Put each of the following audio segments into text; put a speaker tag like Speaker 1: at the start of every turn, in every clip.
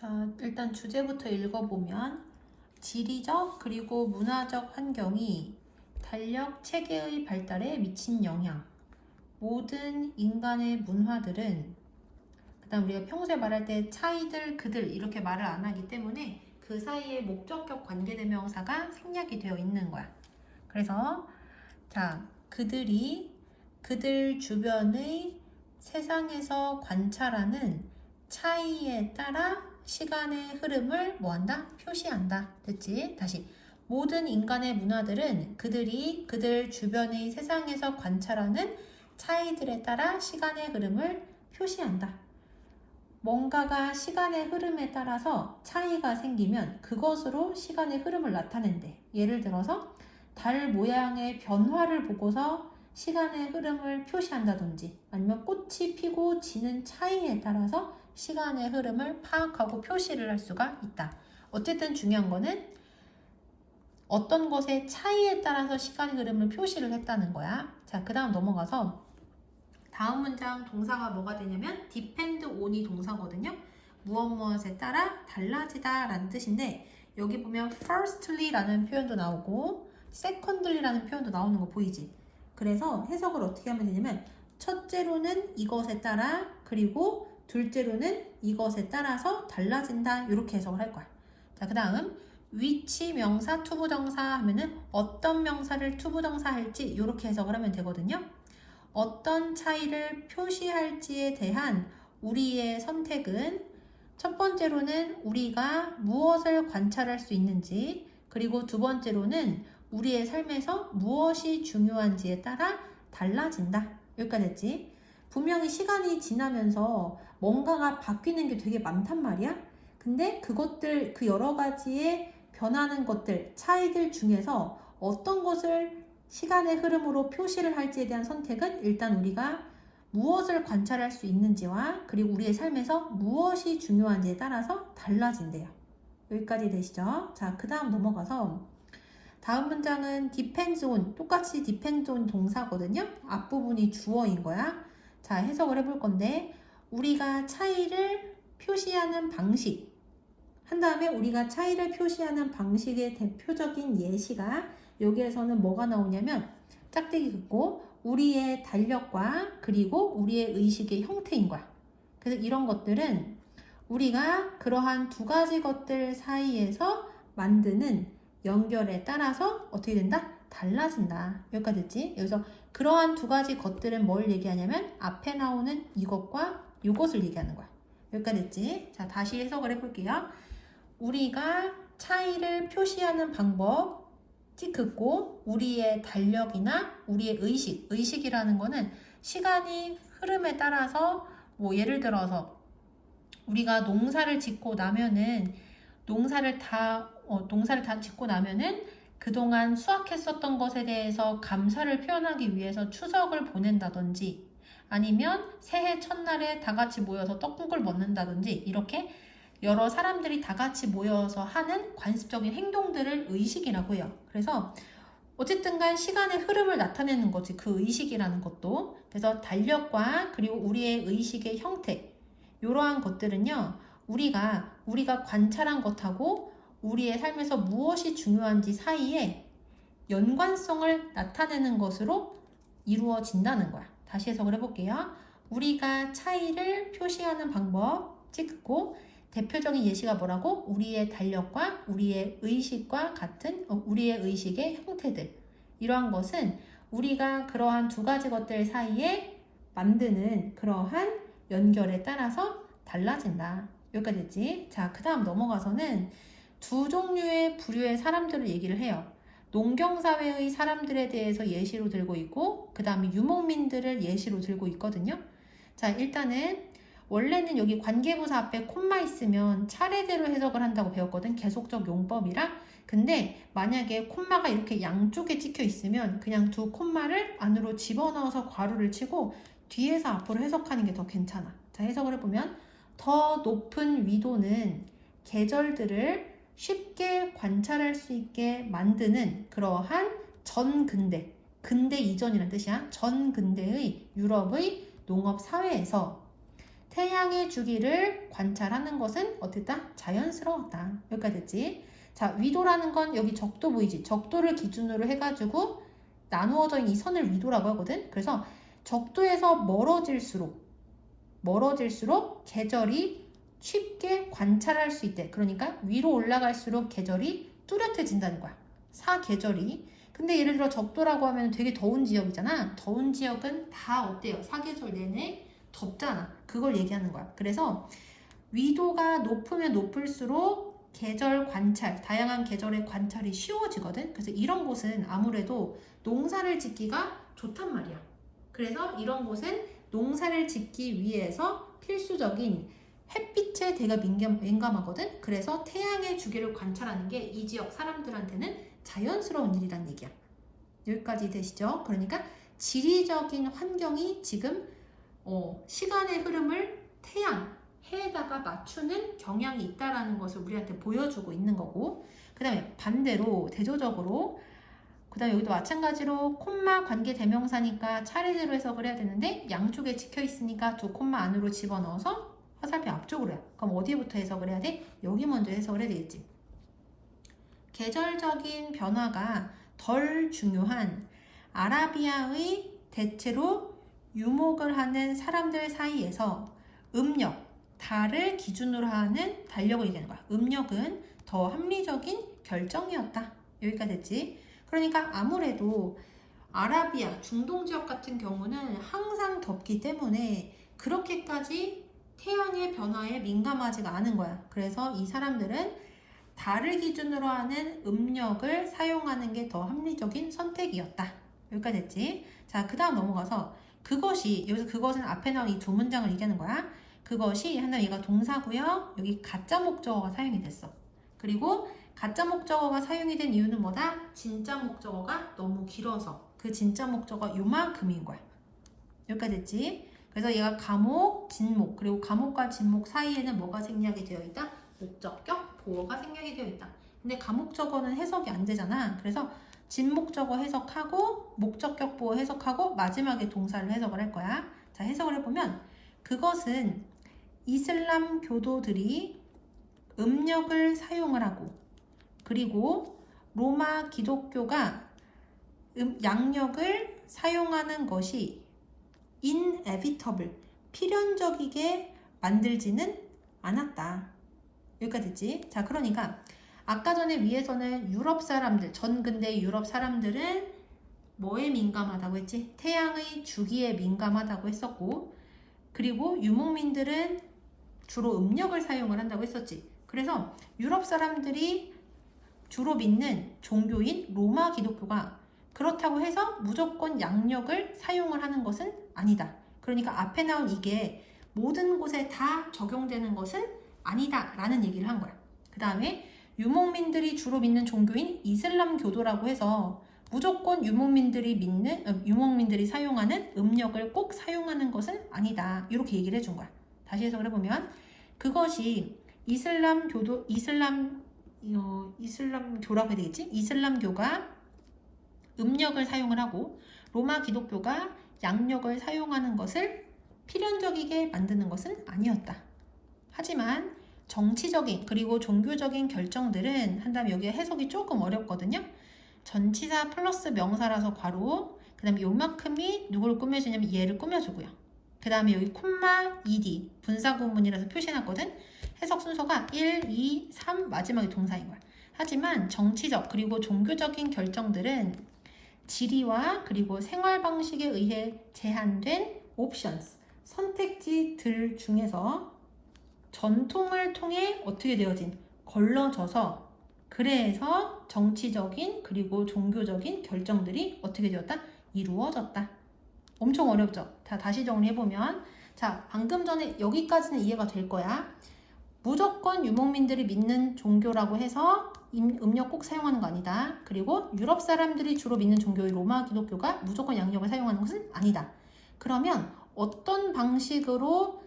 Speaker 1: 자, 일단 주제부터 읽어보면 지리적 그리고 문화적 환경이 달력 체계의 발달에 미친 영향. 모든 인간의 문화들은, 그다음 우리가 평소에 말할 때 차이들, 그들 이렇게 말을 안 하기 때문에 그 사이에 목적격 관계대명사가 생략이 되어 있는 거야. 그래서 자, 그들이 그들 주변의 세상에서 관찰하는 차이에 따라 시간의 흐름을 뭐한다? 표시한다. 됐지? 다시. 모든 인간의 문화들은 그들이 그들 주변의 세상에서 관찰하는 차이들에 따라 시간의 흐름을 표시한다. 뭔가가 시간의 흐름에 따라서 차이가 생기면 그것으로 시간의 흐름을 나타낸대. 예를 들어서 달 모양의 변화를 보고서 시간의 흐름을 표시한다든지, 아니면 꽃이 피고 지는 차이에 따라서 시간의 흐름을 파악하고 표시를 할 수가 있다. 어쨌든 중요한 거는 어떤 것의 차이에 따라서 시간의 흐름을 표시를 했다는 거야. 자, 그 다음 넘어가서 다음 문장 동사가 뭐가 되냐면 depend on이 동사거든요. 무엇에 따라 달라지다 라는 뜻인데, 여기 보면 firstly 라는 표현도 나오고 secondly 라는 표현도 나오는 거 보이지? 그래서 해석을 어떻게 하면 되냐면, 첫째로는 이것에 따라, 그리고 둘째로는 이것에 따라서 달라진다, 이렇게 해석을 할 거야. 자, 그 다음 which 명사 투부정사 하면은 어떤 명사를 투부정사 할지 이렇게 해석을 하면 되거든요. 어떤 차이를 표시할지에 대한 우리의 선택은 첫 번째로는 우리가 무엇을 관찰할 수 있는지, 그리고 두 번째로는 우리의 삶에서 무엇이 중요한지에 따라 달라진다. 여기까지 됐지? 분명히 시간이 지나면서 뭔가가 바뀌는 게 되게 많단 말이야. 근데 그것들, 그 여러 가지의 변하는 것들, 차이들 중에서 어떤 것을 시간의 흐름으로 표시를 할지에 대한 선택은 일단 우리가 무엇을 관찰할 수 있는지와 그리고 우리의 삶에서 무엇이 중요한지에 따라서 달라진대요. 여기까지 되시죠? 자, 그 다음 넘어가서 다음 문장은 depends on, 똑같이 depends on 동사거든요. 앞부분이 주어인 거야. 자, 해석을 해볼 건데, 우리가 차이를 표시하는 방식, 한 다음에 우리가 차이를 표시하는 방식의 대표적인 예시가, 여기에서는 뭐가 나오냐면 짝대기 긋고 우리의 달력과 그리고 우리의 의식의 형태인 거야. 그래서 이런 것들은 우리가 그러한 두 가지 것들 사이에서 만드는 연결에 따라서 어떻게 된다? 달라진다. 여기까지 됐지? 여기서 그러한 두 가지 것들은 뭘 얘기하냐면 앞에 나오는 이것과 이것을 얘기하는 거야. 여기까지 됐지? 자, 다시 해석을 해볼게요. 우리가 차이를 표시하는 방법 긋고 우리의 달력이나 우리의 의식이라는 거는 시간이 흐름에 따라서 뭐 예를 들어서 우리가 농사를 짓고 나면은 농사를 다 짓고 나면은 그동안 수확했었던 것에 대해서 감사를 표현하기 위해서 추석을 보낸다든지, 아니면 새해 첫날에 다 같이 모여서 떡국을 먹는다든지, 이렇게 여러 사람들이 다 같이 모여서 하는 관습적인 행동들을 의식이라고 해요. 그래서 어쨌든 간 시간의 흐름을 나타내는 거지, 그 의식이라는 것도. 그래서 달력과 그리고 우리의 의식의 형태, 이러한 것들은요, 우리가 관찰한 것하고 우리의 삶에서 무엇이 중요한지 사이에 연관성을 나타내는 것으로 이루어진다는 거야. 다시 해석을 해볼게요. 우리가 차이를 표시하는 방법 찍고, 대표적인 예시가 뭐라고? 우리의 달력과 우리의 의식과 같은 우리의 의식의 형태들. 이러한 것은 우리가 그러한 두 가지 것들 사이에 만드는 그러한 연결에 따라서 달라진다. 여기까지 됐지? 자, 그 다음 넘어가서는 두 종류의 부류의 사람들을 얘기를 해요. 농경사회의 사람들에 대해서 예시로 들고 있고, 그 다음에 유목민들을 예시로 들고 있거든요. 자, 일단은 원래는 여기 관계부사 앞에 콤마 있으면 차례대로 해석을 한다고 배웠거든. 계속적 용법이라. 근데 만약에 콤마가 이렇게 양쪽에 찍혀 있으면 그냥 두 콤마를 안으로 집어넣어서 괄호를 치고 뒤에서 앞으로 해석하는 게 더 괜찮아. 자, 해석을 해보면 더 높은 위도는 계절들을 쉽게 관찰할 수 있게 만드는 그러한 전근대, 근대 이전이라는 뜻이야. 전근대의 유럽의 농업 사회에서 태양의 주기를 관찰하는 것은 어땠다? 자연스러웠다. 여기까지 됐지? 자, 위도라는 건 여기 적도 보이지? 적도를 기준으로 해가지고 나누어져 있는 이 선을 위도라고 하거든. 그래서 적도에서 멀어질수록 계절이 쉽게 관찰할 수 있대. 그러니까 위로 올라갈수록 계절이 뚜렷해진다는 거야. 사계절이. 근데 예를 들어 적도라고 하면 되게 더운 지역이잖아. 더운 지역은 다 어때요? 사계절 내내 덥잖아. 그걸 얘기하는 거야. 그래서 위도가 높으면 높을수록 계절 관찰, 다양한 계절의 관찰이 쉬워지거든. 그래서 이런 곳은 아무래도 농사를 짓기가 좋단 말이야. 그래서 이런 곳은 농사를 짓기 위해서 필수적인 햇빛에 되게 민감하거든. 그래서 태양의 주기를 관찰하는 게 이 지역 사람들한테는 자연스러운 일이란 얘기야. 여기까지 되시죠? 그러니까 지리적인 환경이 지금 시간의 흐름을 해에다가 맞추는 경향이 있다라는 것을 우리한테 보여주고 있는 거고, 그 다음에 반대로 대조적으로 그 다음에 여기도 마찬가지로 콤마 관계 대명사니까 차례대로 해석을 해야 되는데 양쪽에 찍혀 있으니까 두 콤마 안으로 집어넣어서 화살표 앞쪽으로 해. 그럼 어디부터 해석을 해야 돼? 여기 먼저 해석을 해야 되겠지. 계절적인 변화가 덜 중요한 아라비아의 대체로 유목을 하는 사람들 사이에서 음력, 달을 기준으로 하는 달력을 얘기하는 거야. 음력은 더 합리적인 결정이었다. 여기까지 됐지? 그러니까 아무래도 아라비아, 중동 지역 같은 경우는 항상 덥기 때문에 그렇게까지 태양의 변화에 민감하지가 않은 거야. 그래서 이 사람들은 달을 기준으로 하는 음력을 사용하는 게 더 합리적인 선택이었다. 여기까지 됐지? 자, 그 다음 넘어가서 여기서 그것은 앞에 나온 이 두 문장을 얘기하는 거야. 그것이 한다면 얘가 동사고요. 여기 가짜 목적어가 사용이 됐어. 그리고 가짜 목적어가 사용이 된 이유는 뭐다? 진짜 목적어가 너무 길어서 그 진짜 목적어 요만큼인 거야. 여기까지 됐지? 그래서 얘가 가목, 진목, 그리고 가목과 진목 사이에는 뭐가 생략이 되어 있다? 목적격, 보어가 생략이 되어 있다. 근데 가목적어는 해석이 안 되잖아. 그래서 진목적어 해석하고 목적격 보어 해석하고 마지막에 동사를 해석을 할 거야. 자, 해석을 해보면 그것은 이슬람 교도들이 음력을 사용을 하고 그리고 로마 기독교가 양력을 사용하는 것이 inevitable, 필연적이게 만들지는 않았다. 여기까지 됐지? 자, 그러니까 아까 전에 위에서는 유럽 사람들, 전근대 유럽 사람들은 뭐에 민감하다고 했지? 태양의 주기에 민감하다고 했었고, 그리고 유목민들은 주로 음력을 사용을 한다고 했었지. 그래서 유럽 사람들이 주로 믿는 종교인 로마 기독교가 그렇다고 해서 무조건 양력을 사용을 하는 것은 아니다. 그러니까 앞에 나온 이게 모든 곳에 다 적용되는 것은 아니다 라는 얘기를 한 거야. 그 다음에 유목민들이 주로 믿는 종교인 이슬람 교도라고 해서 무조건 유목민들이 사용하는 음력을 꼭 사용하는 것은 아니다. 이렇게 얘기를 해준 거야. 다시 해석을 해보면 그것이 이슬람교라고 해야 되겠지? 이슬람교가 음력을 사용을 하고 로마 기독교가 양력을 사용하는 것을 필연적이게 만드는 것은 아니었다. 하지만 정치적인 그리고 종교적인 결정들은 한다면 여기에 해석이 조금 어렵거든요. 전치사 플러스 명사라서 괄호, 그 다음에 요만큼이 누구를 꾸며주냐면 얘를 꾸며주고요. 그 다음에 여기 콤마 ed 분사구문이라서 표시해놨거든. 해석 순서가 1, 2, 3 마지막에 동사인 거야. 하지만 정치적 그리고 종교적인 결정들은 지리와 그리고 생활 방식에 의해 제한된 옵션스, 선택지들 중에서 전통을 통해 어떻게 되어진 걸러져서 그래서 정치적인 그리고 종교적인 결정들이 어떻게 되었다? 이루어졌다. 엄청 어렵죠? 다시 정리해보면 자, 방금 전에 여기까지는 이해가 될 거야. 무조건 유목민들이 믿는 종교라고 해서 음력 꼭 사용하는 거 아니다. 그리고 유럽 사람들이 주로 믿는 종교의 로마 기독교가 무조건 양력을 사용하는 것은 아니다. 그러면 어떤 방식으로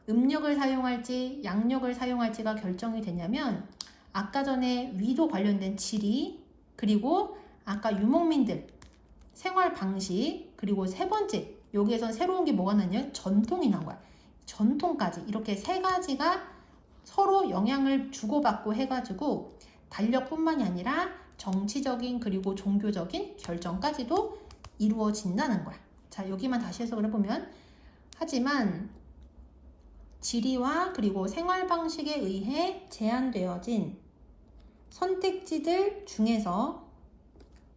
Speaker 1: 음력을 사용할지 양력을 사용할지가 결정이 되냐면 아까 전에 위도 관련된 지리 그리고 아까 유목민들 생활 방식 그리고 세 번째 여기에서 새로운 게 뭐가 나냐면 전통이 나온 거야. 전통까지 이렇게 세 가지가 서로 영향을 주고받고 해가지고 달력뿐만이 아니라 정치적인 그리고 종교적인 결정까지도 이루어진다는 거야. 자, 여기만 다시 해석을 해보면 하지만 지리와 그리고 생활 방식에 의해 제한되어진 선택지들 중에서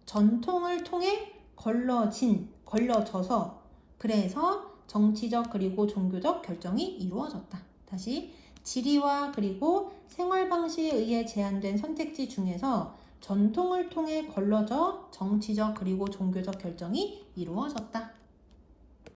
Speaker 1: 전통을 통해 걸러져서 그래서 정치적 그리고 종교적 결정이 이루어졌다. 다시 지리와 그리고 생활 방식에 의해 제한된 선택지 중에서 전통을 통해 걸러져 정치적 그리고 종교적 결정이 이루어졌다.